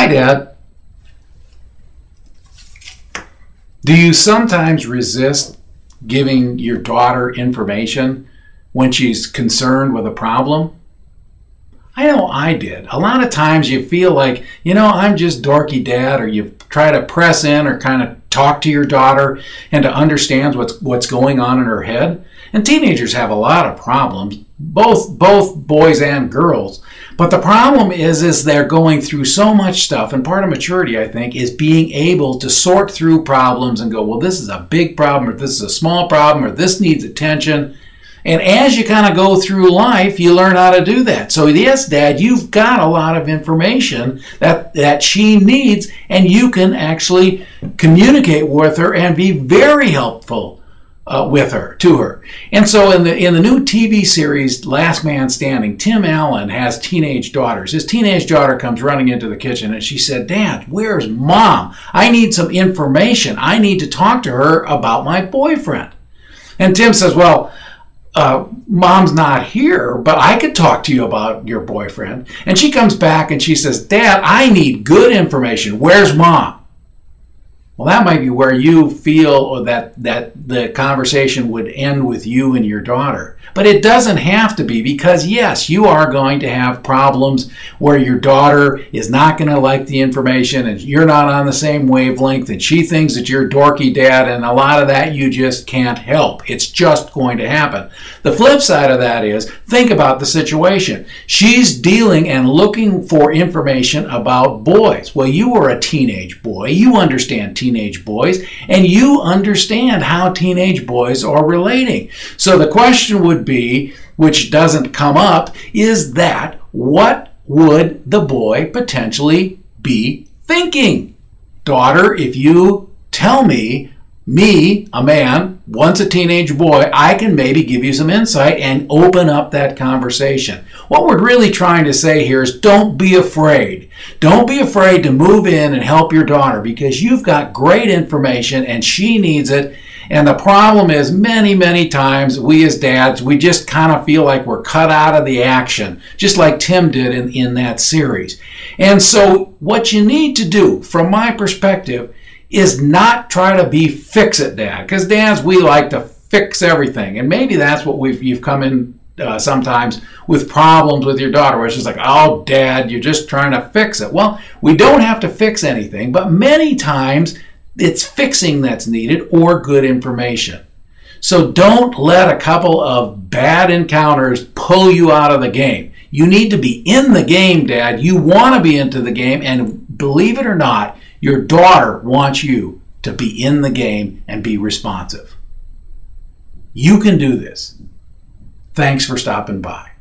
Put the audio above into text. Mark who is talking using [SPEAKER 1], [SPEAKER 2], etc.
[SPEAKER 1] Hi, Dad. Do you sometimes resist giving your daughter information when she's concerned with a problem? I know I did. A lot of times you feel like, I'm just Dorky Dad, or you try to press in or kind of talk to your daughter and to understand what's going on in her head. And teenagers have a lot of problems, both boys and girls. But the problem is they're going through so much stuff, and part of maturity, I think, is being able to sort through problems and go, well, this is a big problem, or this is a small problem, or this needs attention. And as you kind of go through life, you learn how to do that. So yes, Dad, you've got a lot of information that she needs, and you can actually communicate with her and be very helpful to her. And so in the new TV series Last Man Standing, Tim Allen has teenage daughters. His teenage daughter comes running into the kitchen and she said, Dad, where's Mom? I need some information. I need to talk to her about my boyfriend. And Tim says, well, Mom's not here, but I could talk to you about your boyfriend. And she comes back and she says, Dad, I need good information. Where's Mom? Well, that might be where you feel that the conversation would end with you and your daughter. But it doesn't have to be, because yes, you are going to have problems where your daughter is not going to like the information and you're not on the same wavelength and she thinks that you're Dorky Dad, and a lot of that you just can't help. It's just going to happen. The flip side of that is, think about the situation. She's dealing and looking for information about boys. Well, you were a teenage boy. You understand teenage boys, and you understand how teenage boys are relating. So the question would be, which doesn't come up, is that what would the boy potentially be thinking? Daughter, if you tell me, a man, once a teenage boy, I can maybe give you some insight and open up that conversation. What we're really trying to say here is, don't be afraid. Don't be afraid to move in and help your daughter, because you've got great information and she needs it. And the problem is, many, many times we as dads, we just kind of feel like we're cut out of the action, just like Tim did in that series. And so what you need to do, from my perspective, is not try to be fix-it dad. Because dads, we like to fix everything. And maybe that's what you've come in sometimes with problems with your daughter, where it's just like, oh, Dad, you're just trying to fix it. Well, we don't have to fix anything, but many times it's fixing that's needed, or good information. So don't let a couple of bad encounters pull you out of the game. You need to be in the game, Dad. You want to be into the game, and believe it or not, your daughter wants you to be in the game and be responsive. You can do this. Thanks for stopping by.